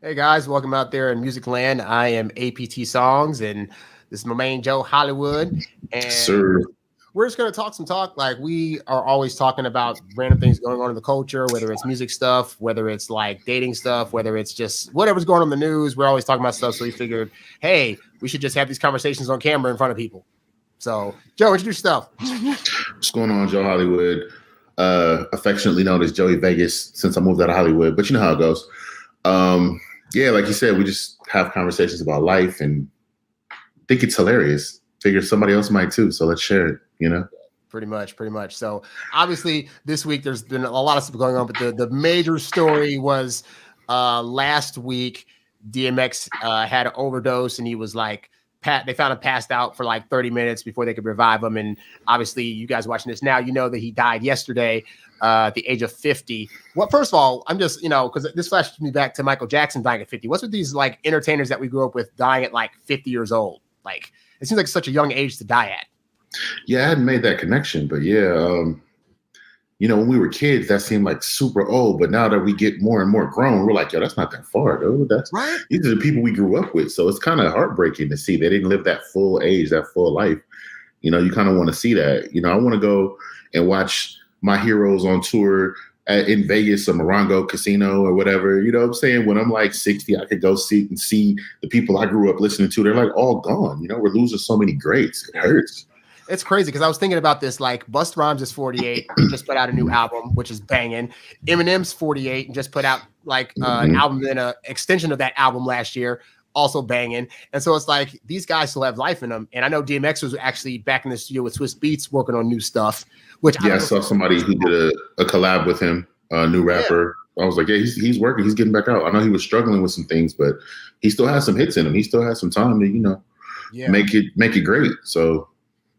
Hey guys, welcome out there in Music Land. I am A.P.T Songs, and this is my main Joe Hollywood. And Sir. we're just going to talk some talk. Like, we are always talking about random things going on in the culture, whether it's music stuff, whether it's like dating stuff, whether it's just whatever's going on in the news. We're always talking about stuff. So we figured, hey, we should just have these conversations on camera in front of people. So, Joe, introduce yourself. What's going on, Joe Hollywood? Affectionately known as Joey Vegas since I moved out of Hollywood, but you know how it goes. Yeah, like you said, we just have conversations about life and think it's hilarious. Figure somebody else might too, so let's share it, you know? Pretty much. So obviously this week there's been a lot of stuff going on, but the major story was last week DMX had an overdose and he was like they found him passed out for like 30 minutes before they could revive him. And obviously you guys watching this now, you know that he died yesterday at the age of 50. Well, first of all, I'm just, because this flashes me back to Michael Jackson dying at 50. What's with these like entertainers that we grew up with dying at like 50 years old? Like, it seems like such a young age to die at. Yeah, I hadn't made that connection, but yeah, when we were kids, that seemed like super old. But now that we get more and more grown, we're like, yo, that's not that far, though. Right. These are the people we grew up with. So it's kind of heartbreaking to see they didn't live that full age, that full life. You kind of want to see that. I want to go and watch my heroes on tour in Vegas or Morongo Casino or whatever. You know what I'm saying? When I'm like 60, I could go see the people I grew up listening to. They're like all gone. We're losing so many greats. It hurts. It's crazy because I was thinking about this. Like, Busta Rhymes is 48, just put out a new album, which is banging. Eminem's 48 and just put out like an album and an extension of that album last year, also banging. And so it's like these guys still have life in them. And I know DMX was actually back in the studio with Swiss Beats working on new stuff. Which I saw somebody who did a collab with him, a new rapper. Yeah. I was like, yeah, he's working. He's getting back out. I know he was struggling with some things, but he still has some hits in him. He still has some time to make it great. So.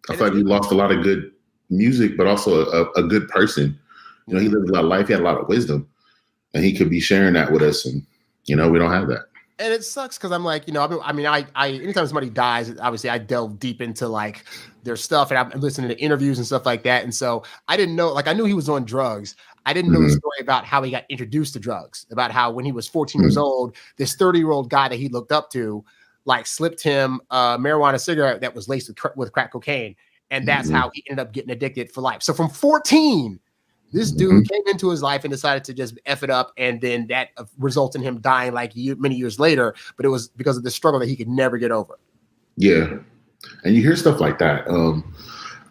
I feel like we lost a lot of good music, but also a good person. He lived a lot of life. He had a lot of wisdom, and he could be sharing that with us. And we don't have that. And it sucks because I'm like, I anytime somebody dies, obviously I delve deep into like their stuff, and I'm listening to interviews and stuff like that. And so I didn't know, like I knew he was on drugs. I didn't know the story about how he got introduced to drugs, about how when he was 14 years old, this 30-year-old guy that he looked up to, like slipped him a marijuana cigarette that was laced with crack cocaine. And that's how he ended up getting addicted for life. So from 14, this dude came into his life and decided to just F it up. And then that results in him dying like many years later. But it was because of the struggle that he could never get over. Yeah. And you hear stuff like that.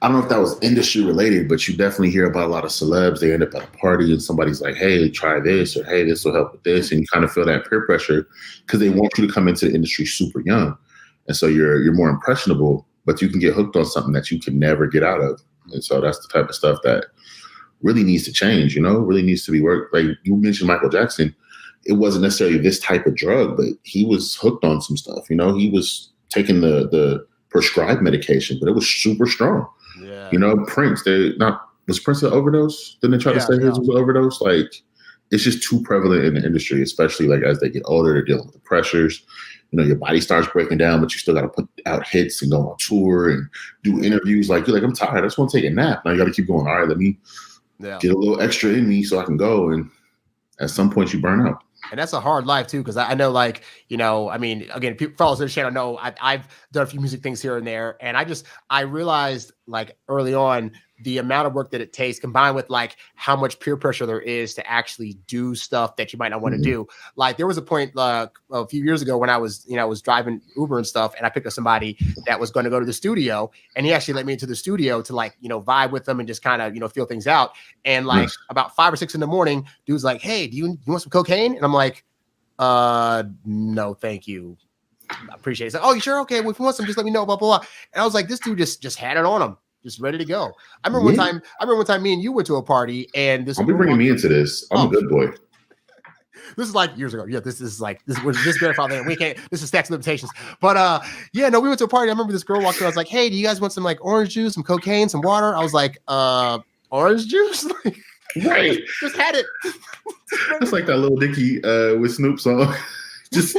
I don't know if that was industry related, but you definitely hear about a lot of celebs. They end up at a party and somebody's like, hey, try this, or hey, this will help with this. And you kind of feel that peer pressure because they want you to come into the industry super young. And so you're more impressionable, but you can get hooked on something that you can never get out of. And so that's the type of stuff that really needs to change, really needs to be worked. Like you mentioned Michael Jackson, it wasn't necessarily this type of drug, but he was hooked on some stuff. He was taking the prescribed medication, but it was super strong. Yeah. Prince, was Prince an overdose? Didn't they try to say his was an overdose? Like, it's just too prevalent in the industry, especially like as they get older, they're dealing with the pressures. Your body starts breaking down, but you still got to put out hits and go on tour and do interviews. Like, you're like, I'm tired. I just want to take a nap. Now you got to keep going. All right, let me get a little extra in me so I can go. And at some point you burn out. And that's a hard life too, because I know, like, again, people follow this channel know I've done a few music things here and there, and I realized like early on the amount of work that it takes, combined with like how much peer pressure there is to actually do stuff that you might not want to do. Like there was a point a few years ago when I was driving Uber and stuff, and I picked up somebody that was going to go to the studio, and he actually let me into the studio to like vibe with them and just kind of feel things out. And like about 5 or 6 in the morning, dude's like, "Hey, do you want some cocaine?" And I'm like, no, thank you. I appreciate it. He's like, "Oh, you sure? Okay. Well, if you want some, just let me know, blah, blah, blah." And I was like, this dude just had it on him, just ready to go. I remember one time me and you went to a party, and this. I'll be bringing me into this. I'm a good boy. This is like years ago. Yeah, this was this grandfather. And we can't. This is statute of limitations. But we went to a party. I remember this girl walked in. I was like, "Hey, do you guys want some like orange juice, some cocaine, some water?" I was like, "Orange juice?" Right. Just had it. It's like that Lil Dicky with Snoop song. Just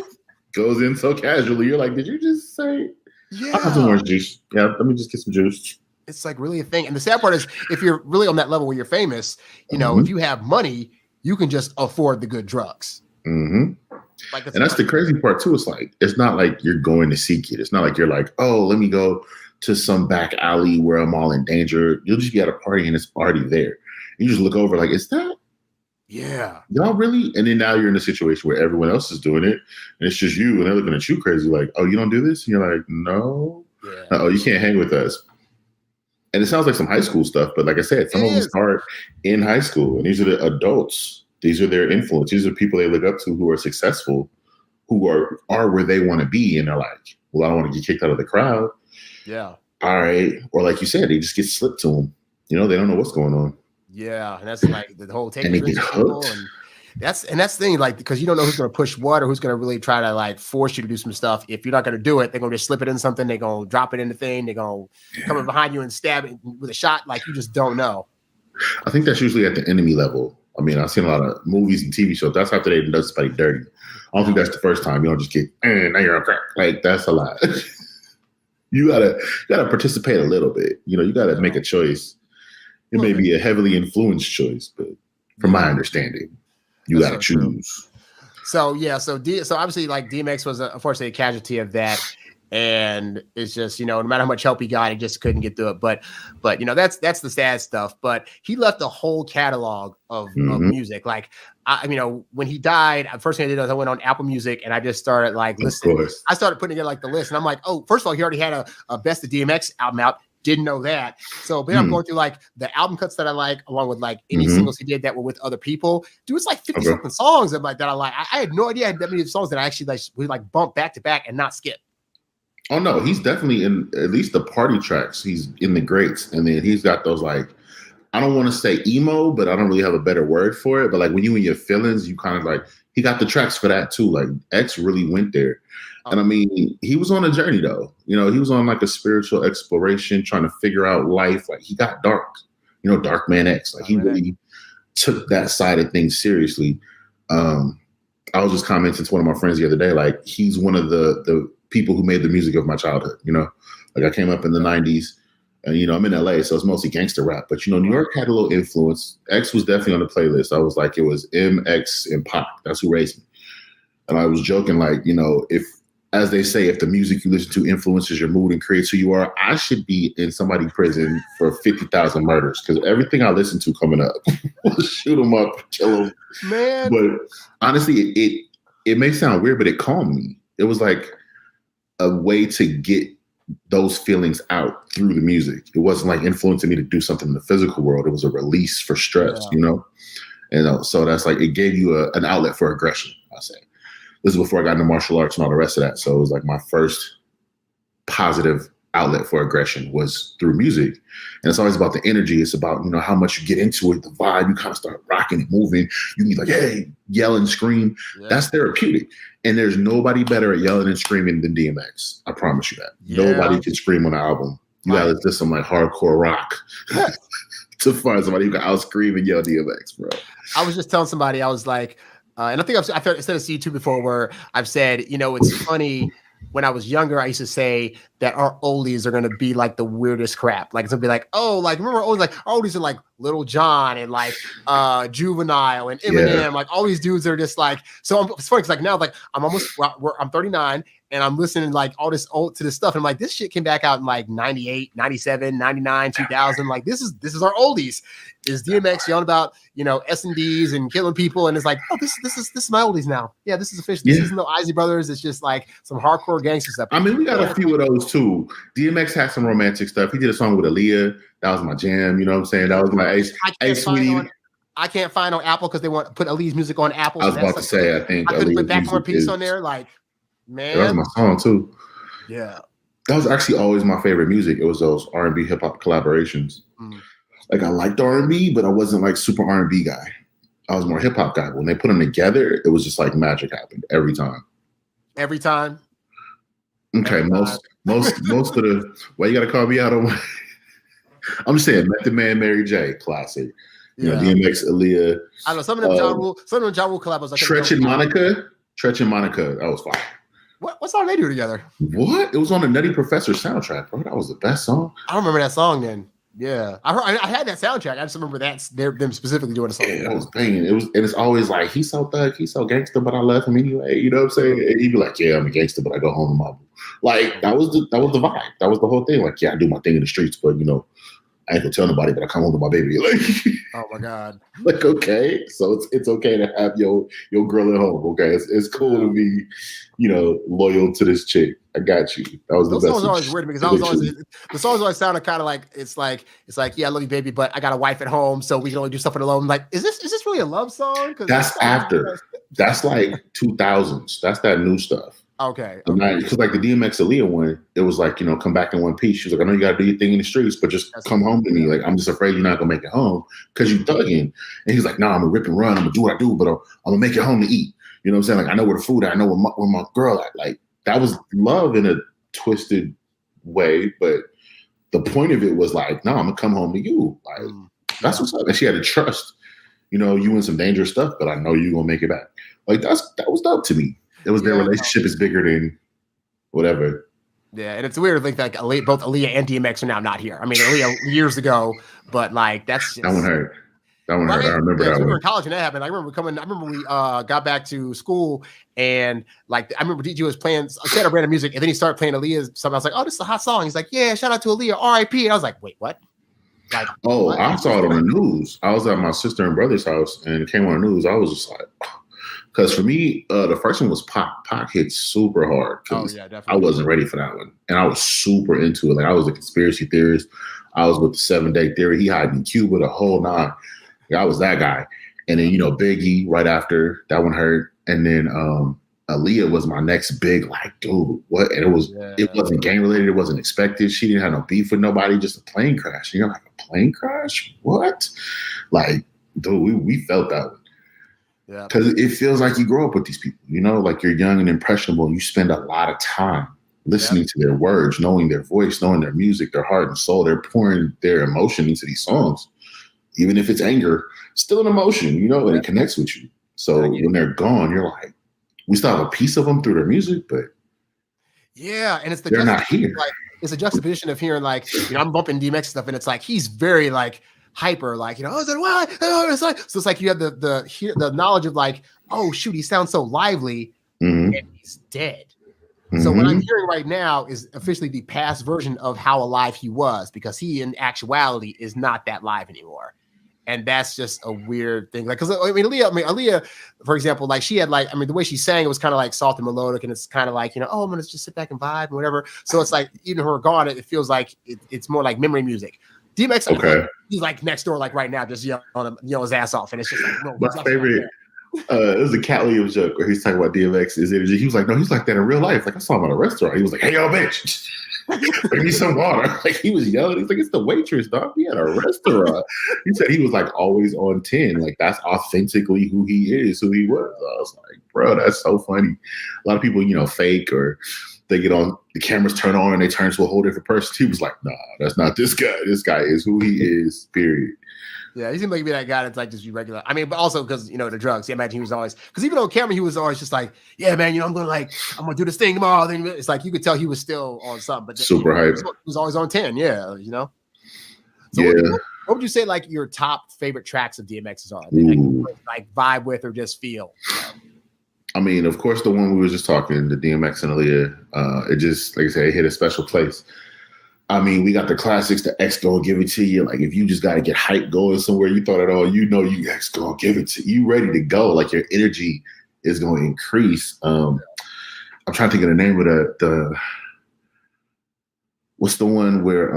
goes in so casually. You're like, did you just say? Yeah. I have some orange juice. Yeah, let me just get some juice. It's like really a thing. And the sad part is, if you're really on that level where you're famous, if you have money, you can just afford the good drugs. Mm-hmm. Like And that's the crazy part too. It's like, it's not like you're going to seek it. It's not like you're like, oh, let me go to some back alley where I'm all in danger. You'll just be at a party and it's already there. You just look over like, is that yeah. y'all really? And then now you're in a situation where everyone else is doing it and it's just you and they're looking at you crazy like, oh, you don't do this? And you're like, no. Yeah. Oh, you can't hang with us. And it sounds like some high school stuff, but like I said, some of them start in high school, and these are the adults. These are their influence. These are people they look up to who are successful, who are where they want to be, and they're like, well, I don't want to get kicked out of the crowd. Yeah. All right. Or like you said, they just get slipped to them. You know, they don't know what's going on. Yeah, and that's like the whole take and they get hooked. And that's the thing, like, because you don't know who's going to push what or who's going to really try to like force you to do some stuff. If you're not going to do it, they're going to just slip it in something. They're going to drop it in the thing. They're going to come in behind you and stab it with a shot. Like, you just don't know. I think that's usually at the enemy level. I mean, I've seen a lot of movies and TV shows. That's after they done somebody dirty. I don't think that's the first time. You don't just get, now you're on crack. Like, that's a lot. you gotta participate a little bit. You know, you gotta make a choice. It may be a heavily influenced choice, but from my understanding, you got to choose. So obviously, like, DMX was unfortunately a casualty of that, and it's just, you know, no matter how much help he got, he just couldn't get through it. But you know, that's the sad stuff. But he left a whole catalog of music. Like, you know, when he died, the first thing I did was I went on Apple Music and I just started like listening. I started putting together like the list, and I'm like, oh, first of all, he already had a Best of DMX album out. Didn't know that. So then I'm going through like the album cuts that I like, along with like any singles he did that were with other people. Dude, it's like 50 something songs that I like. I had no idea I had that many songs that I actually like would like bump back to back and not skip. Oh no, he's definitely in at least the party tracks. He's in the greats, and then he's got those like, I don't want to say emo, but I don't really have a better word for it. But like when you in your feelings, you kind of like, he got the tracks for that too. Like X really went there. And I mean, he was on a journey though. You know, he was on like a spiritual exploration, trying to figure out life. Like he got dark, you know, Dark Man X. Like he really took that side of things seriously. I was just commenting to one of my friends the other day, like he's one of the people who made the music of my childhood. You know, like I came up in the 90s and, you know, I'm in LA, so it's mostly gangster rap, but you know, New York had a little influence. X was definitely on the playlist. I was like, it was MX and Pac. That's who raised me. And I was joking, like, you know, as they say, if the music you listen to influences your mood and creates who you are, I should be in somebody's prison for 50,000 murders, because everything I listen to coming up will shoot them up, kill them. Man. But honestly, it may sound weird, but it calmed me. It was like a way to get those feelings out through the music. It wasn't like influencing me to do something in the physical world. It was a release for stress, you know? And so that's like, it gave you an outlet for aggression, I say. This is before I got into martial arts and all the rest of that. So it was like my first positive outlet for aggression was through music. And it's always about the energy. It's about, you know, how much you get into it, the vibe, you kind of start rocking and moving. You can be like, hey, yell and scream. Yeah. That's therapeutic. And there's nobody better at yelling and screaming than DMX. I promise you that. Yeah. Nobody can scream on an album. You gotta listen to some like hardcore rock to find somebody who can out scream and yell DMX, bro. I was just telling somebody, I was like, and I think I've said it to you too before, where I've said, you know, it's funny. When I was younger, I used to say that our oldies are going to be like the weirdest crap. Like it's going to be like, oh, like remember our oldies are like Little John and like Juvenile and Eminem, yeah. Like all these dudes are just like, so it's funny because like now like I'm 39 and I'm listening like all this old to this stuff. And I'm like, this shit came back out in like 98, 97, 99, 2000. Like this is our oldies. Is DMX yelling about, you know, S&Ds and killing people, and it's like, oh, this is my oldies now. Yeah, this is official. This isn't no Izzy Brothers. It's just like some hardcore gangster stuff. I mean, we got a few of those too. DMX had some romantic stuff. He did a song with Aaliyah. That was my jam. You know what I'm saying? That was my Ace Sweetie. I can't find on Apple because they want to put Aaliyah's music on Apple. I was about to say, I think I couldn't put Back More Peace on there. Like, man, that was my song too. Yeah, that was actually always my favorite music. It was those R&B hip hop collaborations. Like I liked R&B, but I wasn't like super R&B guy. I was more hip hop guy. When they put them together, it was just like magic happened every time. Every time. Okay, most of the you got to call me out on. I'm just saying, Method Man, Mary J, classic. You know, DMX, Aaliyah. I know some of them Ja Rule collabs. Like Tretch and Monica, that was fire. What song they do together? What? It was on the Nutty Professor soundtrack, bro. That was the best song. I don't remember that song then. Yeah, I had that soundtrack. I just remember them specifically doing a song. Yeah, I was banging. It was, and it's always like he's so thug, he's so gangster, but I love him anyway. You know what I'm saying? And he'd be like, "Yeah, I'm a gangster, but I go home to my boo." Like that was the vibe. That was the whole thing. Like, yeah, I do my thing in the streets, but I ain't gonna tell nobody, but I come home to my baby. Like, Oh my god. like okay, so it's okay to have your girl at home. Okay, it's cool to be, loyal to this chick. I got you. That was Those the songs best. are always weird because the songs always sounded kind of like it's like yeah, I love you, baby, but I got a wife at home, so we can only do stuff alone. Like, is this really a love song? That's after. That's like 2000s. That's that new stuff. Okay. Because like the DMX Aaliyah one, it was like, come back in one piece. She was like, I know you got to do your thing in the streets, but just come home to me. Like, I'm just afraid you're not going to make it home because you thugging. And he's like, nah, I'm going to rip and run. I'm going to do what I do, but I'm going to make it home to eat. You know what I'm saying? Like, I know where the food at. I know where my girl at. Like, that was love in a twisted way. But the point of it was like, no, I'm going to come home to you. Like, that's what's up. And she had to trust, you in some dangerous stuff, but I know you're going to make it back. Like, that was dope to me. It was their relationship is bigger than whatever. Yeah, and it's weird to think that both Aaliyah and DMX are now not here. I mean, Aaliyah years ago, but like that's just, that one hurt. That one hurt. I remember that one. We were in college and that happened. I remember we got back to school and like I remember DJ was playing a set of random music and then he started playing Aaliyah's something. I was like, oh, this is a hot song. He's like, yeah, shout out to Aaliyah, R.I.P. And I was like, wait, what? Like, what? I saw it on the news. I was at my sister and brother's house and it came on the news. I was just like, because for me, the first one was Pac. Pac hit super hard. Definitely. I wasn't ready for that one. And I was super into it. Like, I was a conspiracy theorist. I was with the 7-Day Theory. He hiding in Cuba, the whole nine. Like, I was that guy. And then, Biggie right after. That one hurt. And then Aaliyah was my next big, like, dude, what? And it wasn't gang related. It wasn't expected. She didn't have no beef with nobody. Just a plane crash. Like, a plane crash? What? Like, dude, we felt that one. Yeah, because it feels like you grow up with these people, like you're young and impressionable and you spend a lot of time listening to their words, knowing their voice, knowing their music, their heart and soul. They're pouring their emotion into these songs. Even if it's anger, still an emotion, and it connects with you. So when they're gone, you're like, we still have a piece of them through their music, but and it's they're not here. Like, it's a juxtaposition of hearing like, I'm bumping DMX stuff and it's like, he's very like, hyper, like, it's like, so it's like you have the knowledge of like, oh shoot, he sounds so lively and he's dead. So what I'm hearing right now is officially the past version of how alive he was, because he in actuality is not that live anymore. And that's just a weird thing. Like, because Aaliyah, for example, like she had like, the way she sang, it was kind of like soft and melodic, and it's kind of like, oh, I'm gonna just sit back and vibe and whatever. So it's like, even her gone, it feels like it's more like memory music. DMX, okay, he's like next door, like right now, just yelling his ass off, and it's just like, no. My favorite, it was a Cat Williams joke where he's talking about DMX's energy. He was like, no, he's like that in real life. Like, I saw him at a restaurant. He was like, hey, yo, bitch, bring me some water. Like, he was yelling. He's like, it's the waitress, dog. He at a restaurant. He said he was like always on 10. Like, that's authentically who he is, who he was. I was like, bro, that's so funny. A lot of people, fake, or they get on, the cameras turn on and they turn to a whole different person. He was like, nah, that's not this guy. This guy is who he is, period. Yeah, he seemed like be that guy that's like just be regular. But also because the drugs. I imagine he was always, because even on camera he was always just like, yeah, man, I'm gonna do this thing tomorrow. Then it's like you could tell he was still on something, but super hype. He was always on 10. Yeah, So yeah. What would you say like your top favorite tracks of DMX's are? Like vibe with or just feel? Of course, the one we were just talking, the DMX and Aaliyah, it just, like I said, it hit a special place. We got the classics, the X gonna give it to you. Like, if you just got to get hype going somewhere, you thought at all, you X gonna give it to you, ready to go. Like, your energy is going to increase. I'm trying to think of the name of the what's the one where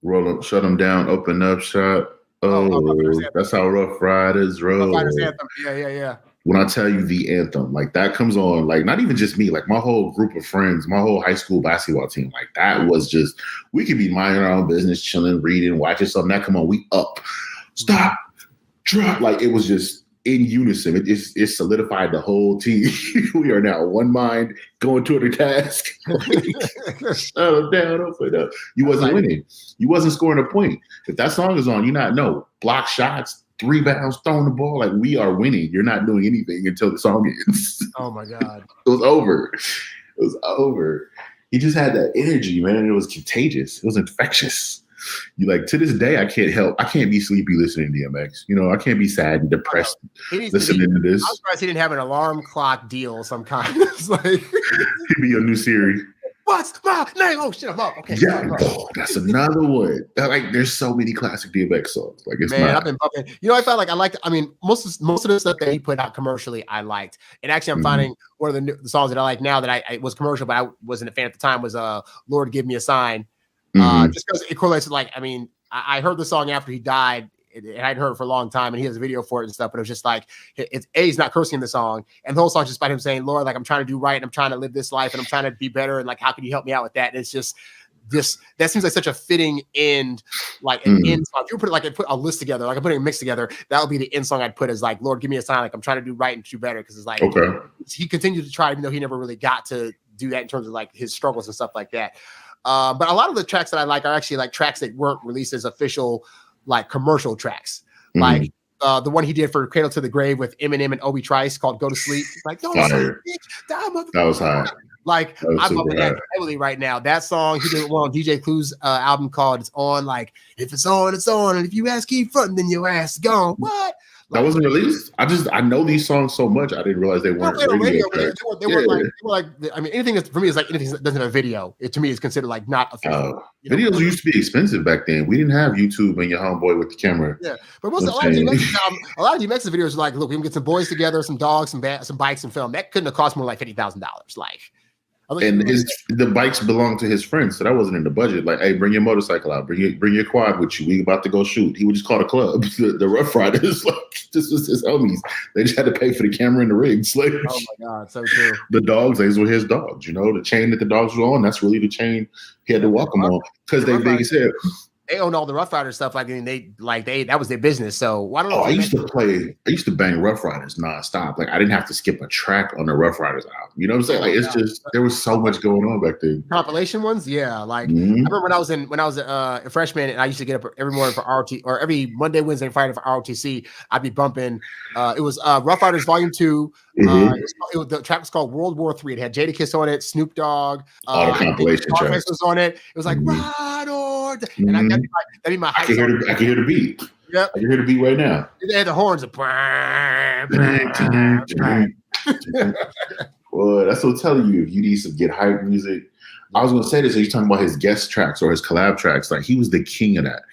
roll up, shut them down, open up shop. That's how Rough Riders roll. Rough Riders anthem. Yeah. When I tell you the anthem, like that comes on, like not even just me, like my whole group of friends, my whole high school basketball team, like that was just, we could be minding our own business, chilling, reading, watching something. That come on, we up, stop, drop. Like, it was just in unison. It solidified the whole team. We are now one mind, going to the task. Shut them down, open up. You wasn't winning. You wasn't scoring a point. If that song is on, block shots, 3 bounds, throwing the ball. Like, we are winning. You're not doing anything until the song ends. Oh my God. It was over. He just had that energy, man. It was contagious. It was infectious. You like to this day, I can't be sleepy listening to DMX. You know, I can't be sad and depressed listening to this. I'm surprised he didn't have an alarm clock deal of some kind. It's like he'd be a new Siri. What's my name? Oh shit, I'm up. Okay, yeah, that's another one. Like, there's so many classic DMX songs. Like, it's I've been bumping. You know, I felt like I liked. I mean, most of the stuff that he put out commercially, I liked. And actually, I'm finding one of the songs that I like now that I was commercial, but I wasn't a fan at the time. Was "Lord Give Me a Sign." Just because it correlates with, like, I mean, I heard the song after he died, and I hadn't heard it for a long time, and he has a video for it and stuff, but it was just like, he's not cursing in the song, and the whole song's just about him saying, Lord, like, I'm trying to do right, and I'm trying to live this life, and I'm trying to be better, and like, how can you help me out with that? And it's just that seems like such a fitting end, like an end song. If you put it like, I put a list together, like I'm putting a mix together, that would be the end song I'd put as like, Lord, give me a sign, like I'm trying to do right and do better, because it's like, he continued to try, even though he never really got to do that in terms of like his struggles and stuff like that. But a lot of the tracks that I like are actually like tracks that weren't released as official, like commercial tracks. Like the one he did for Cradle to the Grave with Eminem and Obi Trice called Go to Sleep. Like, go to sleep, bitch. That was high. Like, I'm up in that heavily right now. That song, he did one on DJ Clue's album called It's On. Like, if it's on, it's on. And if you ask, keep fronting, then your ass is gone. What? That wasn't released. I know these songs so much. I didn't realize they weren't radio. They were like. I mean, anything that's for me is like anything that doesn't have a video. It to me is considered like not official. Videos used to be expensive back then. We didn't have YouTube and your homeboy with the camera. Yeah, but a lot of DMX's videos are like, look, we can get some boys together, some dogs, some bikes, and film. That couldn't have cost more like $50,000. Like. And the bikes belonged to his friends, so that wasn't in the budget. Like, hey, bring your motorcycle out, bring your quad with you. We about to go shoot. He would just call the club, the Rough Riders. Like, this was his homies. They just had to pay for the camera and the rigs. Like, oh my god, so true. The dogs, those were his dogs. You know, the chain that the dogs were on, that's really the chain he had to walk them on, because they said. They own all the Rough Riders stuff. Like, that was their business. So why don't I used to bang Rough Riders nonstop. Like, I didn't have to skip a track on the Rough Riders album. You know what I'm saying? Like, it's just, there was so much going on back then. Compilation ones, yeah. Like, I remember when I was a freshman, and I used to get up every morning for ROT, or every Monday, Wednesday, and Friday for ROTC. I'd be bumping. It was Rough Riders Volume 2. The track was called World War III. It had Jadakiss on it, Snoop Dogg. All the compilation tracks was on it. It was like Ride or Die. And that'd be my hype. I can hear the beat. Yep. I can hear the beat right now. They had the horns. Well, that's what I'm telling you. If you need to get hype music, I was going to say this. You're talking about his guest tracks or his collab tracks. Like, he was the king of that.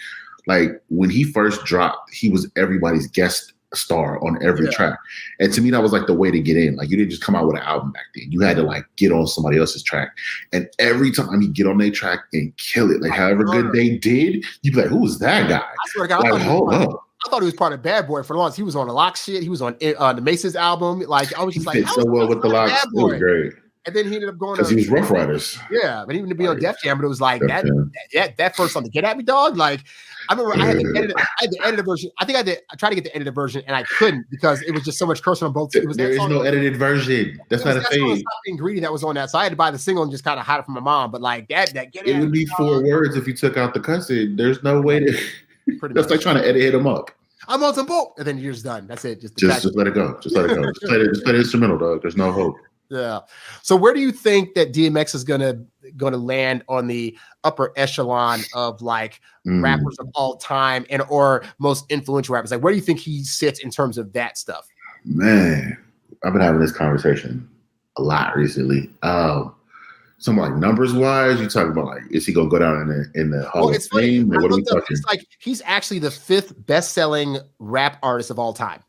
Like, when he first dropped, he was everybody's guest star on every track. And to me, that was like the way to get in. Like, you didn't just come out with an album back then. You had to like get on somebody else's track. And every time you get on their track and kill it, like however good they did, you'd be like, who's that guy? I swear to God, like, I thought he was part of Bad Boy for long. He was on the Lock shit. He was on the Mace's album. Like, I was just like, so well with the Lock. It was great. And then he ended up going because he was Rough Riders. Yeah, but even to be on Def Jam, but it was like that first song, the Get At Me Dog. Like, I remember I had the edited version. I think I tried to get the edited version and I couldn't because it was just so much cursing on both. There is no edited version. That's not a thing. Stop Being Greedy that was on that. So I had to buy the single and just kind of hide it from my mom. But like that Get At Me. It would be 4 words if you took out the cussing. There's no way to. That's like trying to edit him up. I'm on some boat, and then you're just done. That's it. Just let it go. Just let it go. Just play the instrumental, dog. There's no hope. Yeah. So where do you think that DMX is gonna land on the upper echelon of like rappers of all time and or most influential rappers? Like, where do you think he sits in terms of that stuff? Man, I've been having this conversation a lot recently. Some like numbers wise, you talking about like, is he gonna go down in the Hall of Fame? What are we talking? It's like he's actually the 5th best-selling rap artist of all time.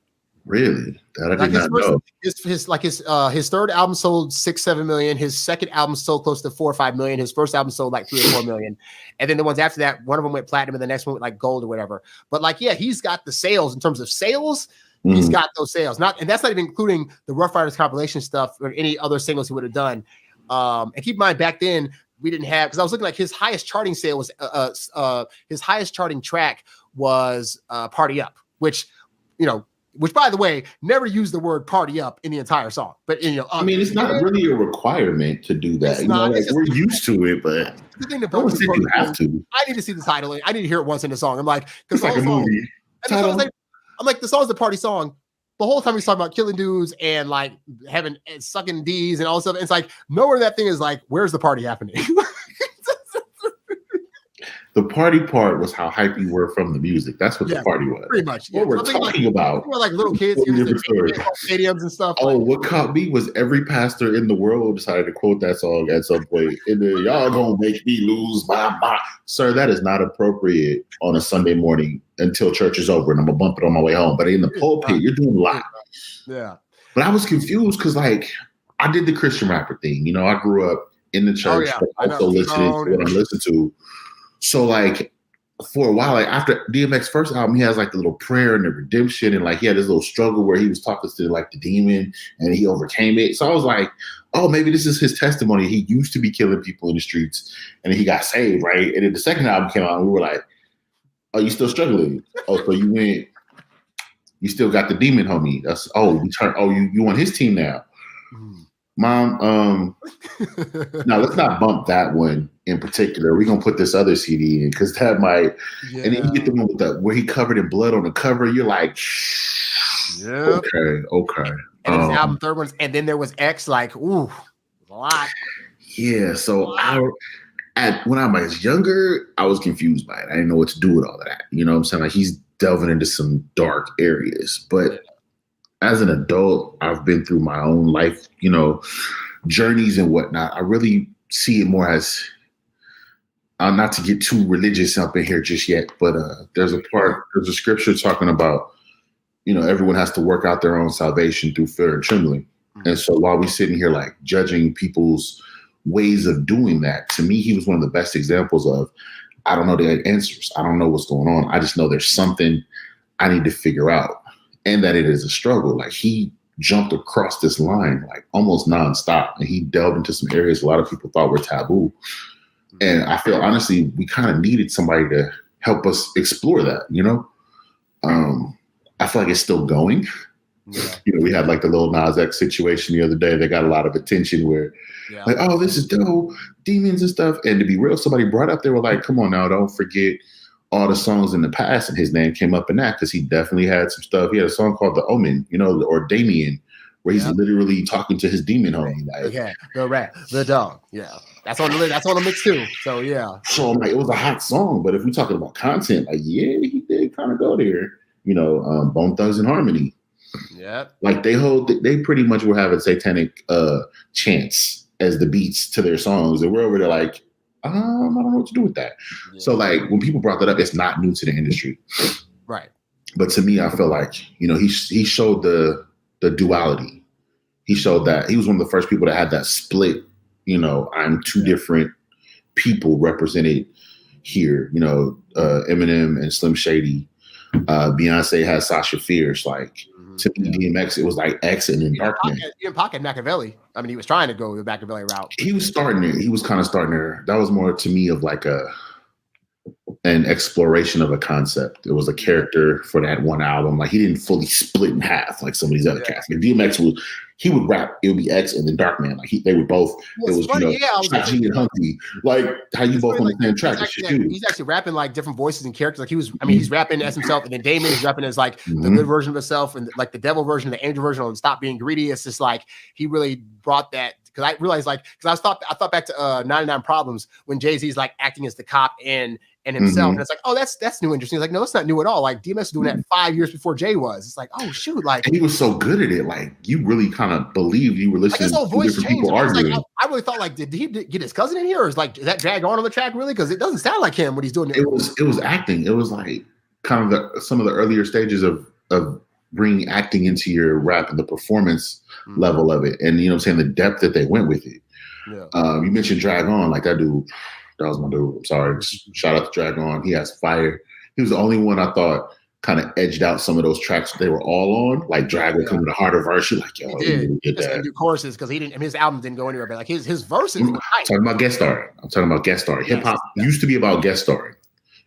Really? That I did not know. His third album sold 6-7 million. His second album sold close to 4 or 5 million. His first album sold like 3 or 4 million. And then the ones after that, one of them went platinum and the next one went like gold or whatever. But like, yeah, he's got the sales in terms of sales. He's got those sales. And that's not even including the Rough Riders compilation stuff or any other singles he would have done. And keep in mind, back then we didn't have, because I was looking like his highest charting sale was his highest charting track was Party Up, which by the way, never used the word party up in the entire song. But I mean, it's not really a requirement to do that. We're used to it, but the thing that you have to. I need to see the title. I need to hear it once in the song. I'm like, because like a movie. I'm like, the song's the party song, the whole time he's talking about killing dudes and like having sucking D's and all this stuff. It's like nowhere that thing is like, where's the party happening? The party part was how hype you were from the music. That's what the party was. Pretty much. What we're talking about. We're like little kids in stadiums and stuff. Oh, what caught me was every pastor in the world decided to quote that song at some point. And then y'all gonna make me lose my mind. Sir, that is not appropriate on a Sunday morning until church is over and I'm gonna bump it on my way home. But in the pulpit, you're doing a lot. Yeah. But I was confused because like I did the Christian rapper thing. You know, I grew up in the church, but also listening to what I'm listening to. So like for a while, like after DMX first album, he has like the little prayer and the redemption, and like he had this little struggle where he was talking to like the demon and he overcame it. So I was like, oh, maybe this is his testimony. He used to be killing people in the streets and then he got saved, right? And then the second album came out and we were like, oh, you still struggling? Oh, so you still got the demon, homie. That's you on his team now. Mom, no, let's not bump that one in particular. We're gonna put this other CD in because that might. Yeah. And then you get the one with where he covered in blood on the cover. You're like, yeah, okay. And his album third ones, and then there was X. Like, ooh, a lot. Yeah. So when I was younger, I was confused by it. I didn't know what to do with all of that. You know what I'm saying? Like he's delving into some dark areas, but. As an adult, I've been through my own life, you know, journeys and whatnot. I really see it more as, not to get too religious up in here just yet, but there's a scripture talking about, you know, everyone has to work out their own salvation through fear and trembling. Mm-hmm. And so while we're sitting here like judging people's ways of doing that, to me, he was one of the best examples of, I don't know the answers. I don't know what's going on. I just know there's something I need to figure out. And that it is a struggle. Like he jumped across this line like almost nonstop, and he delved into some areas a lot of people thought were taboo. And I feel honestly, we kind of needed somebody to help us explore that. You know, I feel like it's still going. Yeah. You know, we had like the Lil Nas X situation the other day. They got a lot of attention where, like, oh, this is dope, demons and stuff. And to be real, somebody brought up, they were like, come on now, don't forget all the songs in the past, and his name came up in that because he definitely had some stuff. He had a song called The Omen, you know, or Damien, where he's literally talking to his demon homie. Like, the rat, the dog. Yeah, that's on the mix too. So yeah. So like, it was a hot song, but if we're talking about content, like he did kind of go there. You know, Bone Thugs and Harmony. Yeah. Like they pretty much were having satanic chants as the beats to their songs, and we're over there like. I don't know what to do with that. Yeah. So like when people brought that up, it's not new to the industry. Right. But to me, I feel like, you know, he showed the duality. He showed that he was one of the first people that had that split, you know, I'm two different people represented here, you know, Eminem and Slim Shady. Beyonce has Sasha Fierce. Like to me, DMX, it was like X and then Darkman. Even Pocket Machiavelli. I mean, he was trying to go the Machiavelli route. He was starting there. He was kind of starting there. That was more to me of like an exploration of a concept. It was a character for that one album. Like he didn't fully split in half like some of these other cats. Like DMX he would rap. It would be X and then Darkman. Like they were both. Well, it was funny, G and Hunky. Like how you both on the same track. He's actually rapping like different voices and characters. Like he's rapping as himself, and then Damon is rapping as like the good version of himself, and like the devil version, the angel version of Stop Being Greedy. It's just like he really brought that. Because I realized, like, I thought back to 99 Problems when Jay-Z's like acting as the cop and himself, and it's like, oh, that's new, interesting. It's like, no, it's not new at all. Like DMX was doing that 5 years before Jay was. It's like, oh shoot, like, and he was so good at it. Like you really kind of believed you were listening to different people arguing. Like, I really thought, like, did he get his cousin in here, or is like, is that Drag on the track really? Because it doesn't sound like him when he's doing it. It was acting. It was like kind of some of the earlier stages of bringing acting into your rap and the performance level of it, and you know what I'm saying, the depth that they went with it. Yeah. You mentioned Drag On, like that dude. That was my dude. I'm sorry. Shout out to Drag On. He has fire. He was the only one I thought kind of edged out some of those tracks they were all on. Like Drag would come with a harder verse. You're like, yo, he did that. Do choruses because his album didn't go anywhere. But like his verses were hype. I'm talking about guest starring. Hip hop used to be about guest starring.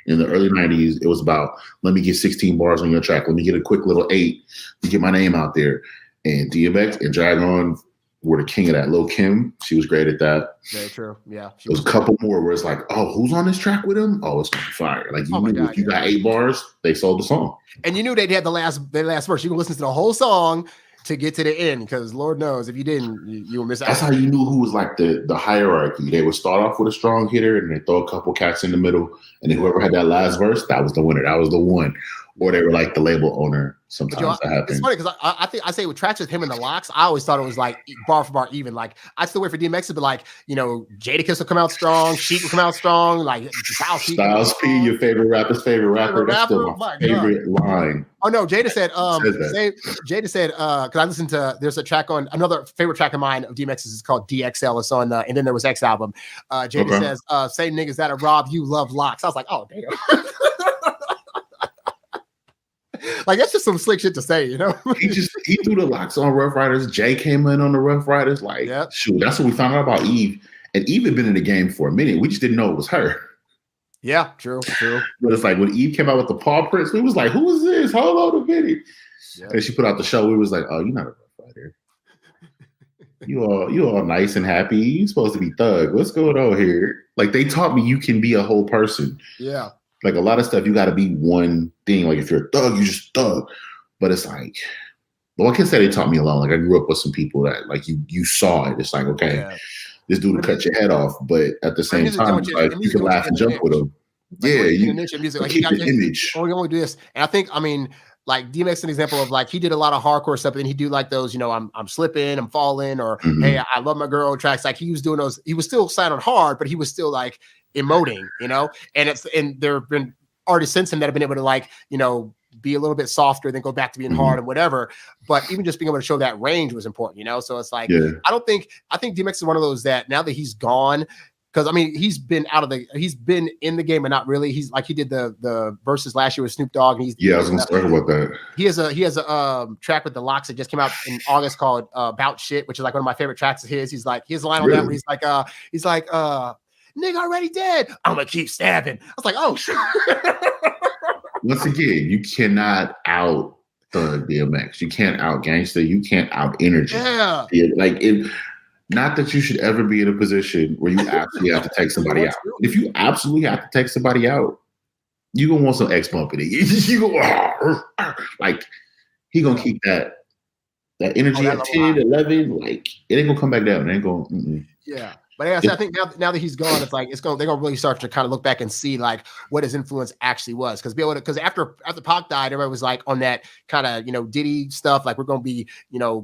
In the early 90s, it was about, let me get 16 bars on your track. Let me get a quick little 8 to get my name out there. And DMX and Drag On were the king of that. Lil Kim, she was great at that. Very true. Yeah. There was a couple more where it's like, oh, who's on this track with him? Oh, it's gonna be fire. Like you knew if you got 8 bars, they sold the song. And you knew they'd had the last verse. You can listen to the whole song to get to the end, because Lord knows if you didn't, you would miss out. That's how you knew who was like the hierarchy. They would start off with a strong hitter and they throw a couple cats in the middle, and then whoever had that last verse, that was the winner. That was the one. Or they were like the label owner. Sometimes that happens. It's funny because I think I say with tracks with him and the Locks, I always thought it was like bar for bar even. Like I still wait for DMX to be like, Jadakiss will come out strong, Sheik will come out strong, like Styles P, your favorite rapper's favorite rapper. That's still my favorite line. Oh no, Jada said, because I listened to, there's a track on another favorite track of mine of DMX's is called DXL. It's on and then there was X album. Jada says, same niggas that'll rob you love Locks. I was like, oh damn. Like that's just some slick shit to say, he threw the Locks on Rough Riders. Jay came in on the Rough Riders. Like, shoot, that's what we found out about Eve. And Eve had been in the game for a minute. We just didn't know it was her. Yeah, true. But it's like when Eve came out with the paw prints, we was like, who is this? Hold on a minute. Yeah. And she put out the show. We was like, oh, you're not a Rough Rider. You all nice and happy. You supposed to be thug. What's going on here? Like they taught me you can be a whole person. Yeah. Like a lot of stuff, you got to be one thing. Like if you're a thug, you just thug. But it's like, well, I can say they taught me a lot. Like I grew up with some people that like you saw it. It's like, okay, this dude will cut your head off. But at the same time, like, you can laugh and jump with him. Like, you keep the image. Oh, you want to do this. And I think, like DMX an example of like he did a lot of hardcore stuff, and then he do like those, I'm slipping, I'm falling, or hey, I love my girl tracks. Like he was doing those. He was still sounding hard, but he was still like emoting, and there have been artists since him that have been able to like, be a little bit softer, then go back to being hard and whatever. But even just being able to show that range was important, So it's like, I think DMX is one of those that now that he's gone, because he's been in the game, but not really. He's like, he did the verses last year with Snoop Dogg. And I was going to talk about that. He has a track with the Locks that just came out in August called About Shit, which is like one of my favorite tracks of his. He's like, he has a line on that where he's like, nigga already dead. I'm gonna keep stabbing. I was like, oh shit. Once again, you cannot out thug DMX. You can't out gangster. You can't out energy. Yeah. Not that you should ever be in a position where you absolutely have to take somebody out. If you absolutely have to take somebody out, you're gonna want some X bumping it. You go like he gonna keep that energy at 10, 11. Like it ain't gonna come back down. It ain't gonna. Yeah. But I think now that he's gone, it's like they're gonna really start to kind of look back and see like what his influence actually was. Because after Pac died, everybody was like on that kind of Diddy stuff, like we're gonna be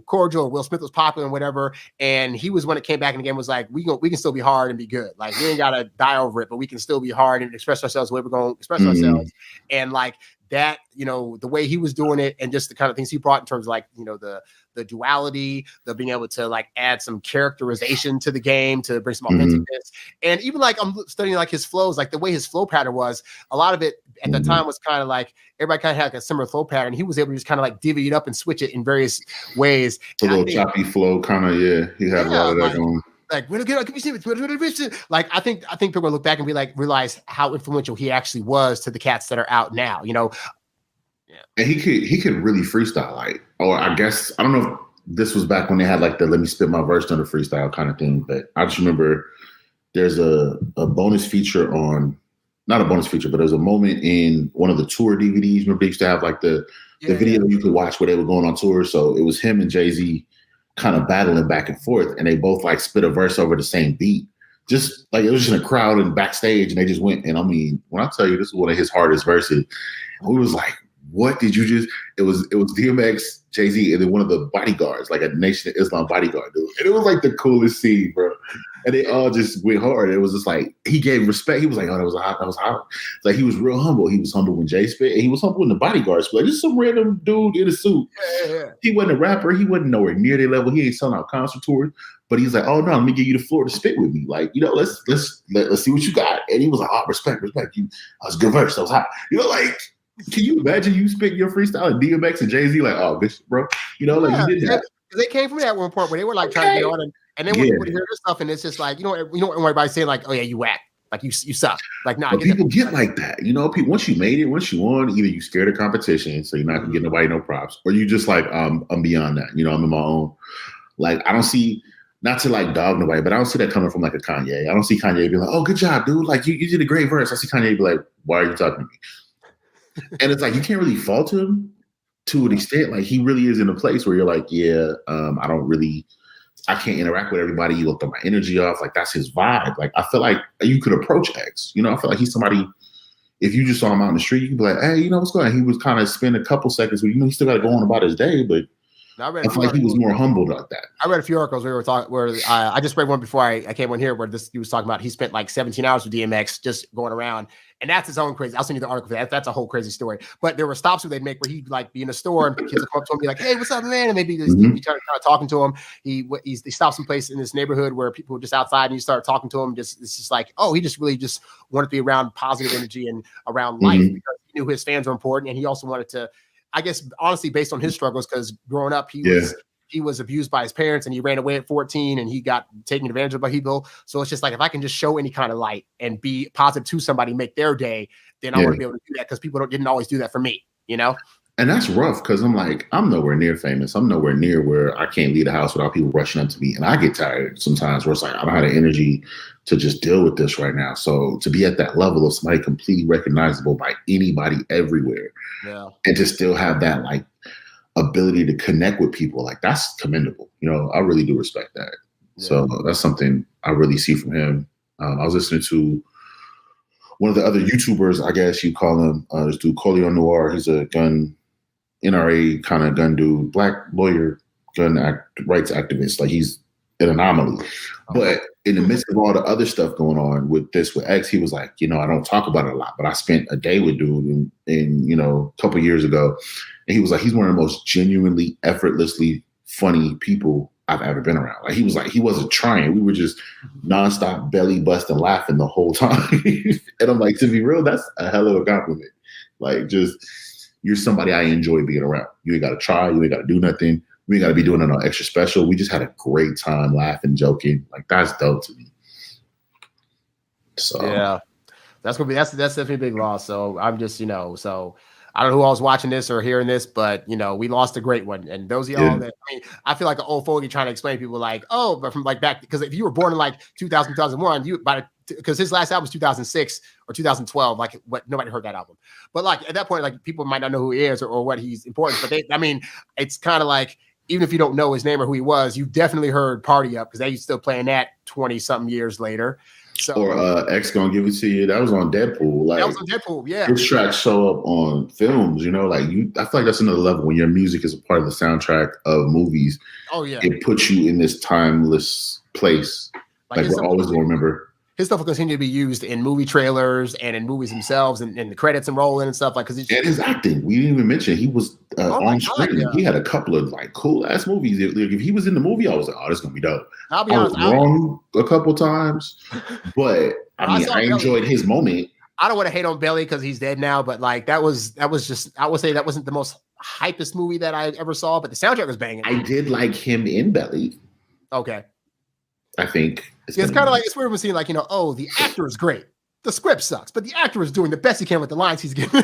cordial. Will Smith was popular and whatever, and he was when it came back in the game was like we can still be hard and be good. Like we ain't gotta die over it, but we can still be hard and express ourselves the way we're gonna express ourselves. And like that, the way he was doing it, and just the kind of things he brought in terms of like the duality, the being able to like add some characterization to the game to bring some authenticness. And even like I'm studying like his flows, like the way his flow pattern was, a lot of it at the time was kind of like everybody kind of had like a similar flow pattern. He was able to just kind of like divvy it up and switch it in various ways. A little choppy flow, kind of, he had a lot of that going. Like I think people will look back and be like realize how influential he actually was to the cats that are out now, And he could really freestyle, like, or I guess I don't know if this was back when they had like the let me spit my verse on the freestyle kind of thing, but I just remember there's a bonus feature on, not a bonus feature, but there's a moment in one of the tour DVDs. Remember they used to have like the video you could watch where they were going on tour. So it was him and Jay-Z kind of battling back and forth, and they both like spit a verse over the same beat. Just like it was just in a crowd and backstage, and they just went. And when I tell you this is one of his hardest verses, we was like, what did you just? It was DMX, Jay-Z, and then one of the bodyguards, like a Nation of Islam bodyguard dude. And it was like the coolest scene, bro. And they all just went hard. It was just like he gave respect. He was like, oh, that was hot. Like he was real humble. He was humble when Jay spit, and he was humble when the bodyguard spit. Just some random dude in a suit. Yeah. He wasn't a rapper. He wasn't nowhere near their level. He ain't selling out concert tours. But he's like, oh no, let me give you the floor to spit with me. Like, let's see what you got. And he was like, oh, respect. You. That was a good verse. That was hot. Like. Can you imagine you spit your freestyle and DMX and Jay-Z like, oh, this, bro, like you did that. They came from that one point where they were like trying to get on, and then when you hear this stuff, and it's just like, everybody's saying like, oh yeah, you whack, like you suck, like nah. But people get like that, people. Once you made it, once you won, either you scared of competition, so you're not gonna get nobody no props, or you just like, I'm beyond that, I'm in my own Like I don't see, not to like dog nobody, but I don't see that coming from like a Kanye. I don't see Kanye be like, "Oh, good job, dude! Like you did a great verse." I see Kanye be like, "Why are you talking to me?" And it's like you can't really fault him to an extent. Like he really is in a place where you're like, "Yeah, I can't interact with everybody. You looked at my energy off. Like that's his vibe. Like I feel like you could approach X. You know, I feel like he's somebody. If you just saw him out in the street, you could be like, hey, you know what's going on? He was kind of spend a couple seconds with, he still got to go on about his day, but I feel like he was more humbled like that. I read a few articles we were talking where I just read one before I came on here where he was talking about he spent like 17 hours with DMX just going around. And that's his own crazy. I'll send you the article for that. That's a whole crazy story. But there were stops where they'd make where he'd like be in a store and kids would come up to him and be like, hey, what's up, man? And maybe he'd be kind of talking to him. He stopped someplace in this neighborhood where people were just outside and you start talking to him. It's just like, oh, he just really just wanted to be around positive energy and around life because he knew his fans were important. And he also wanted to, I guess, honestly, based on his struggles, because growing up, he was abused by his parents and he ran away at 14 and he got taken advantage of by people. So it's just like, if I can just show any kind of light and be positive to somebody, make their day, then I want to be able to do that because people didn't always do that for me, you know? And that's rough because I'm like, I'm nowhere near famous. I'm nowhere near where I can't leave the house without people rushing up to me. And I get tired sometimes where it's like, I don't have the energy to just deal with this right now. So to be at that level of somebody completely recognizable by anybody everywhere and to still have that like ability to connect with people, like that's commendable. You know, I really do respect that. So that's something I really see from him. I was listening to one of the other YouTubers, I guess you call him, this dude, Coleon Noir. He's a gun, NRA kind of gun dude, black lawyer, rights activist. Like he's an anomaly. But in the midst of all the other stuff going on with X, he was like, you know, I don't talk about it a lot, but I spent a day with dude in you know, a couple of years ago. And he was like, he's one of the most genuinely, effortlessly funny people I've ever been around. Like he was like, he wasn't trying. We were just nonstop belly busting laughing the whole time. And I'm like, to be real, that's a hell of a compliment. Like just, you're somebody I enjoy being around. You ain't got to try. You ain't got to do nothing. We ain't got to be doing it on extra special. We just had a great time laughing, joking. Like that's dope to me. So yeah, that's definitely a big loss. So I'm just, you know, so I don't know who else watching this or hearing this, but you know, we lost a great one. And those of y'all that I feel like an old fogey trying to explain to people like, oh, but from like back because if you were born in like 2000, 2001, because his last album was 2006 or 2012, like what nobody heard that album. But like at that point, like people might not know who he is or what he's important. But it's kind of like even if you don't know his name or who he was, you definitely heard Party Up because they still playing that 20 something years later. So, or X Gonna Give It To You. That was on Deadpool. Like that was on Deadpool, yeah. His tracks show up on films, you know, like I feel like that's another level when your music is a part of the soundtrack of movies. Oh yeah. It puts you in this timeless place. Like we're always gonna remember. His stuff will continue to be used in movie trailers and in movies themselves and the credits and rolling and stuff like because and his acting. We didn't even mention he was on screen. He had a couple of like cool ass movies. If he was in the movie, I was like, oh, this is gonna be dope. I'll be honest, I was wrong a couple times, but I enjoyed his moment. I don't want to hate on Belly because he's dead now, but like that was just I would say that wasn't the most hypest movie that I ever saw, but the soundtrack was banging. I did like him in Belly. Okay. I think it's kind of like it's weird seeing like, you know, oh, the actor is great. The script sucks, but the actor is doing the best he can with the lines he's given.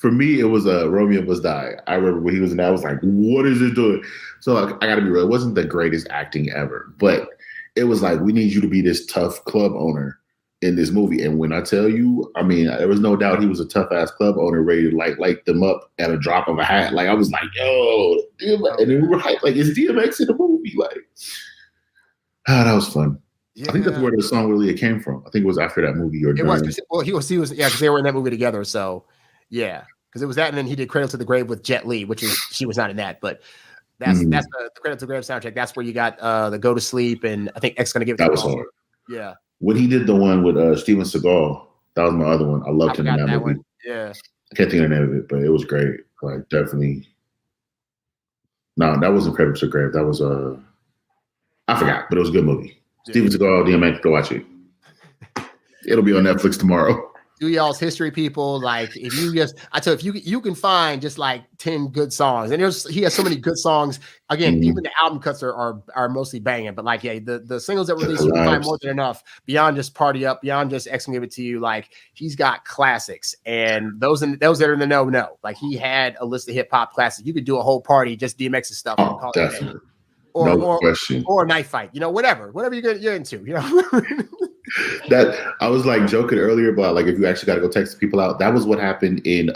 For me, it was Romeo Must Die. I remember when he was in that, I was like, what is it doing? So like, I got to be real. It wasn't the greatest acting ever, but it was like, we need you to be this tough club owner in this movie. And when I tell you, I mean, there was no doubt he was a tough ass club owner ready to light them up at a drop of a hat. Like I was like, yo, DMX. And then we were like, is DMX in the movie? Like, that was fun. Yeah. I think that's where the song really came from. I think it was after that movie. Or he was because they were in that movie together. So yeah, because it was that, and then he did Cradle to the Grave with Jet Li, which is she was not in that, but that's the Cradle to the Grave soundtrack. That's where you got the Go to Sleep, and I think X Gonna Give It. That was hard. Yeah. When he did the one with Steven Seagal, that was my other one. I loved him in that movie. One. Yeah. I can't think of the name of it, but it was great. Like definitely. No, that wasn't Cradle to the Grave. That was I forgot, but it was a good movie. Steven Seagal, DMX, go watch it. It'll be on Netflix tomorrow. Do y'all's history, people. Like if you can find just like 10 good songs, and he has so many good songs. Again, even the album cuts are mostly banging, but like the singles that released, you can find more than enough beyond just Party Up, beyond just X and Give It To You. Like he's got classics, and those that are in the know. Like he had a list of hip hop classics. You could do a whole party just DMX's stuff. Oh, definitely. or No or question. or a knife fight, whatever you're into, That I was like joking earlier about like if you actually got to go text people out. That was what happened in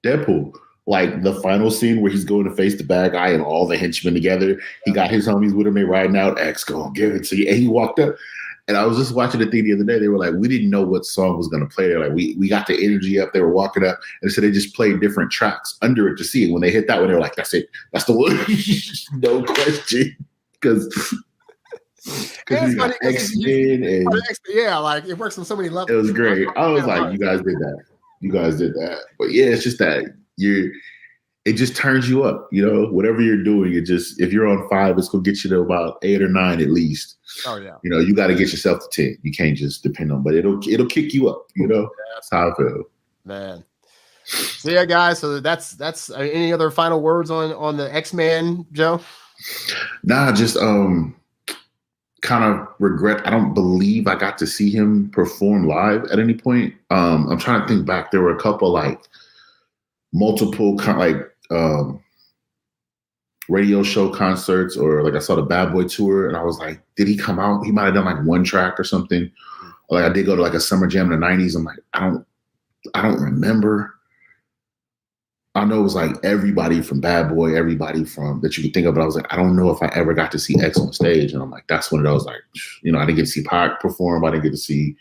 Deadpool. Like the final scene where he's going to face the bad guy and all the henchmen together. He got his homies with him. They riding out. X gonna give it to you. And he walked up. And I was just watching the thing the other day. They were like, we didn't know what song was going to play there. Like we got the energy up. They were walking up, and so they just played different tracks under it to see it. When they hit that one, they were like, "That's it. That's the one." No question, because we got X-Men and yeah, like it works on so many levels. it was great. I was like, you guys did that. You guys did that. But yeah, it's just that it just turns you up, whatever you're doing. It just, if you're on 5, it's going to get you to about 8 or 9 at least. Oh yeah. You got to get yourself to 10. You can't just depend on, but it'll kick you up, That's how I feel. Man. So yeah, guys. So that's any other final words on the X-Man, Joe? Nah, just kind of regret. I don't believe I got to see him perform live at any point. I'm trying to think back. There were a couple like multiple radio show concerts, or like I saw the Bad Boy tour, and I was like, did he come out? He might have done like one track or something. Like I did go to like a summer jam in the 90s. I'm like, I don't remember. I know it was like everybody from Bad Boy, everybody from that you could think of, but I was like, I don't know if I ever got to see X on stage. And I'm like, that's one of those like, I didn't get to see Pac perform. I didn't get to see,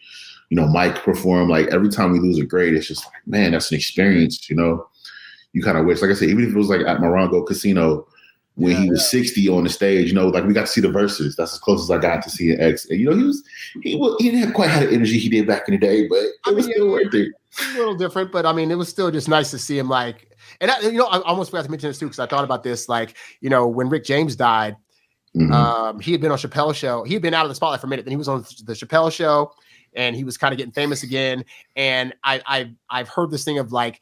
Mike perform. Like every time we lose a great, it's just like, man, that's an experience, You kind of wish, like I said, even if it was like at Morongo Casino when he was 60 on the stage, like we got to see the verses. That's as close as I got to see an X. And he didn't have quite had the energy he did back in the day, but it was still worth it. A little different, but I mean, it was still just nice to see him like. And I almost forgot to mention this too because I thought about this. Like, when Rick James died, Mm-hmm. He had been on Chappelle's show. He had been out of the spotlight for a minute. Then he was on the Chappelle show, and he was kind of getting famous again. And I've heard this thing of like,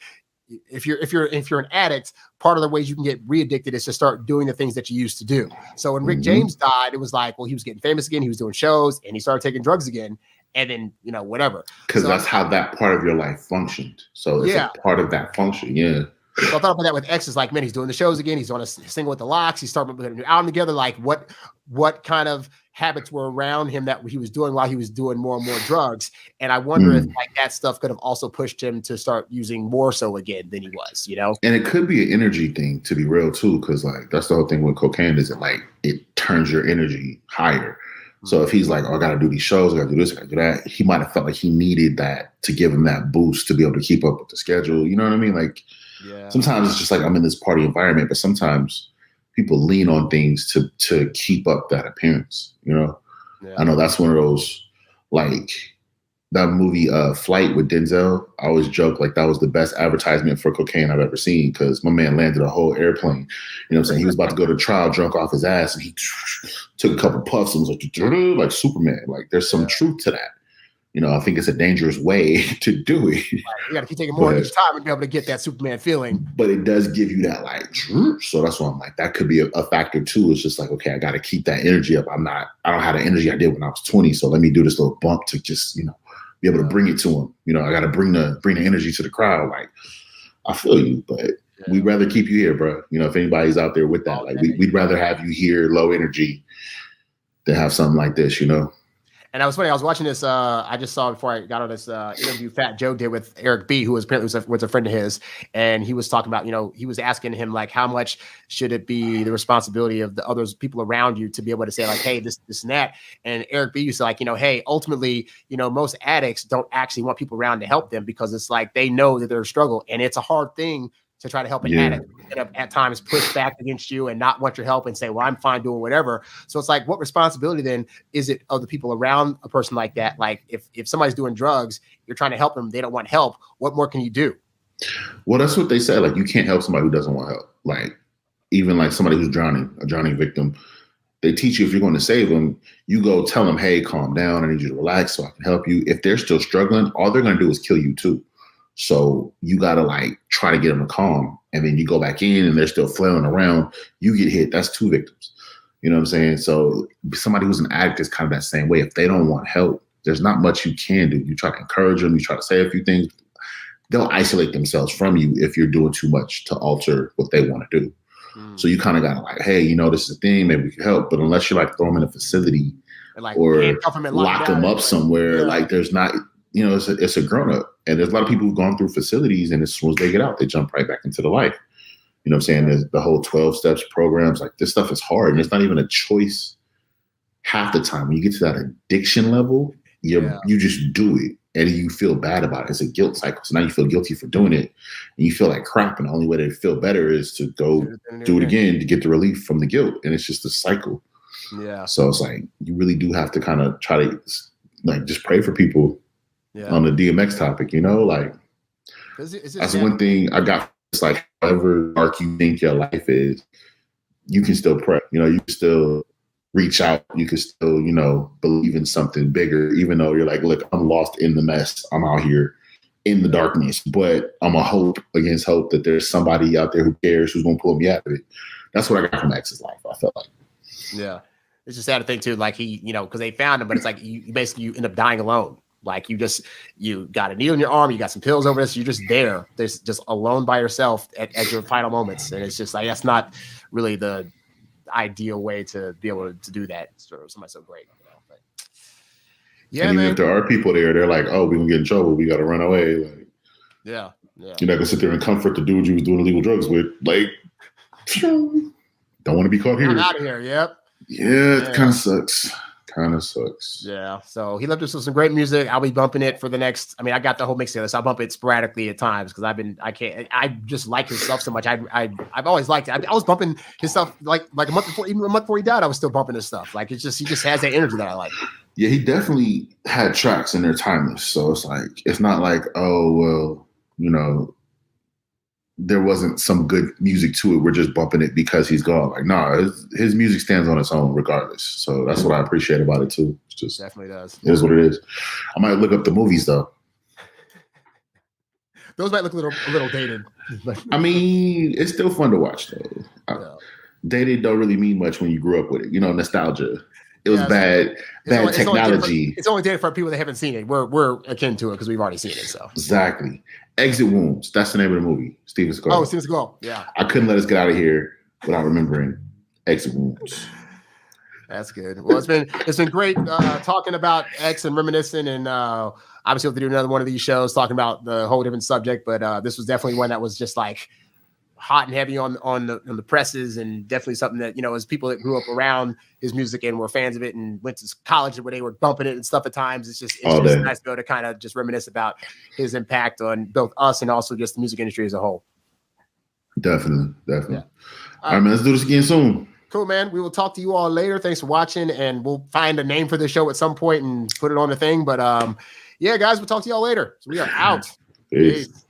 if you're an addict, part of the ways you can get re-addicted is to start doing the things that you used to do. So when Rick James died, it was like, well, he was getting famous again. He was doing shows, and he started taking drugs again. And then, whatever. Because that's how that part of your life functioned. So it's a part of that function. Yeah. So I thought about that with X. Is like, man, he's doing the shows again. He's on a single with the Locks. He's starting to put a new album together. Like, what kind of habits were around him that he was doing while he was doing more and more drugs? And I wonder if like that stuff could have also pushed him to start using more so again than he was, And it could be an energy thing, to be real too, because like that's the whole thing with cocaine is it turns your energy higher. So if he's like, oh, I got to do these shows, I got to do this, I got to do that, he might have felt like he needed that to give him that boost to be able to keep up with the schedule. You know what I mean? Like, sometimes it's just like I'm in this party environment, but sometimes people lean on things to keep up that appearance. I know that's one of those, like that movie Flight with Denzel. I always joke like that was the best advertisement for cocaine I've ever seen because my man landed a whole airplane. You know what I'm saying? He was about to go to trial drunk off his ass, and he took a couple puffs and was like Superman. Like there's some truth to that. I think it's a dangerous way to do it. You got to keep taking more each time and be able to get that Superman feeling. But it does give you that like, so that's why I'm like, that could be a factor too. It's just like, okay, I got to keep that energy up. I don't have the energy I did when I was 20. So let me do this little bump to just, be able to bring it to him. I got to bring the energy to the crowd. Like, I feel you, but we'd rather keep you here, bro. If anybody's out there with that, like we'd rather have you here low energy than have something like this, And I was funny. I was watching this. I just saw before I got on this interview Fat Joe did with Eric B, who was apparently was a friend of his, and he was talking about, he was asking him like, how much should it be the responsibility of the others people around you to be able to say like, hey, this and that. And Eric B used to like, hey, ultimately, most addicts don't actually want people around to help them because it's like they know that they're a struggle, and it's a hard thing to try to help an addict at times push back against you and not want your help and say, well, I'm fine doing whatever. So it's like, what responsibility then is it of the people around a person like that? Like if somebody's doing drugs, you're trying to help them, they don't want help. What more can you do? Well, that's what they say. Like you can't help somebody who doesn't want help. Like even like somebody who's drowning, a drowning victim, they teach you if you're going to save them, you go tell them, hey, calm down. I need you to relax so I can help you. If they're still struggling, all they're going to do is kill you too. So you got to like try to get them to calm, and then you go back in and they're still flailing around. You get hit. That's 2 victims. You know what I'm saying? So somebody who's an addict is kind of that same way. If they don't want help, there's not much you can do. You try to encourage them. You try to say a few things. They'll isolate themselves from you if you're doing too much to alter what they want to do. So you kind of got to like, hey, you know, this is a thing, maybe we can help. But unless you like throw them in a facility and like or handcuff him and lock them up somewhere, yeah. like there's not, you know, it's a grown up. And there's a lot of people who've gone through facilities, and as soon as they get out, they jump right back into the life. You know what I'm saying? There's the whole 12 steps programs. Like this stuff is hard, and it's not even a choice half the time. When you get to that addiction level, you just do it, and you feel bad about it. It's a guilt cycle. So now you feel guilty for doing it, and you feel like crap. And the only way to feel better is to go do it again to get the relief from the guilt. And it's just a cycle. Yeah. So it's like you really do have to kind of try to like just pray for people on the DMX topic. You know, like that's one thing I got. It's like however dark you think your life is, you can still pray. You know, you can still reach out. You can still, you know, believe in something bigger, even though you're like, look, I'm lost in the mess. I'm out here in the darkness, but I'm a hope against hope that there's somebody out there who cares, who's going to pull me out of it. That's what I got from X's life. I felt like. Yeah. It's just sad to think too, like he, you know, because they found him, but it's like you basically you end up dying alone. Like you got a needle in your arm, you got some pills over this, you're just there. There's just alone by yourself at your final moments. And it's just like that's not really the ideal way to be able to do that for somebody so great. You know? But yeah, and even if there are people there, they're like, oh, we gonna get in trouble, we gotta run away. Like yeah. You're not gonna sit there and comfort the dude you was doing illegal drugs with. Like don't want to be caught here. I'm out of here, yep. Yeah, it kind of sucks. Yeah. So he left us with some great music. I'll be bumping it for the next. I mean, I got the whole mix together, so I'll bump it sporadically at times because I just like his stuff so much. I've always liked it. I was bumping his stuff like a month before, even a month before he died. I was still bumping his stuff. Like he just has that energy that I like. Yeah, he definitely had tracks and they're timeless. So it's like it's not like, oh well, you know, there wasn't some good music to it. We're just bumping it because he's gone. Like, nah, his music stands on its own regardless. So that's what I appreciate about it too. It's just definitely does. It is what it is. I might look up the movies though. Those might look a little dated. I mean, it's still fun to watch though. Yeah. Dated don't really mean much when you grew up with it. You know, nostalgia. It was bad technology. It's only dated for people that haven't seen it. We're akin to it because we've already seen it. So exactly. Exit Wounds. That's the name of the movie. Steven Seagal. Oh, Steven Seagal. Yeah. I couldn't let us get out of here without remembering Exit Wounds. That's good. Well, it's been great talking about X and reminiscing, and obviously we'll have to do another one of these shows talking about the whole different subject. But this was definitely one that was just like hot and heavy on the presses, and definitely something that, you know, as people that grew up around his music and were fans of it and went to college where they were bumping it and stuff at times. It's just nice to be able to kind of just reminisce about his impact on both us and also just the music industry as a whole. Definitely. Yeah. All right, man, let's do this again soon. Cool, man. We will talk to you all later. Thanks for watching, and we'll find a name for the show at some point and put it on the thing. But yeah, guys, we'll talk to y'all later. So we are out. Peace.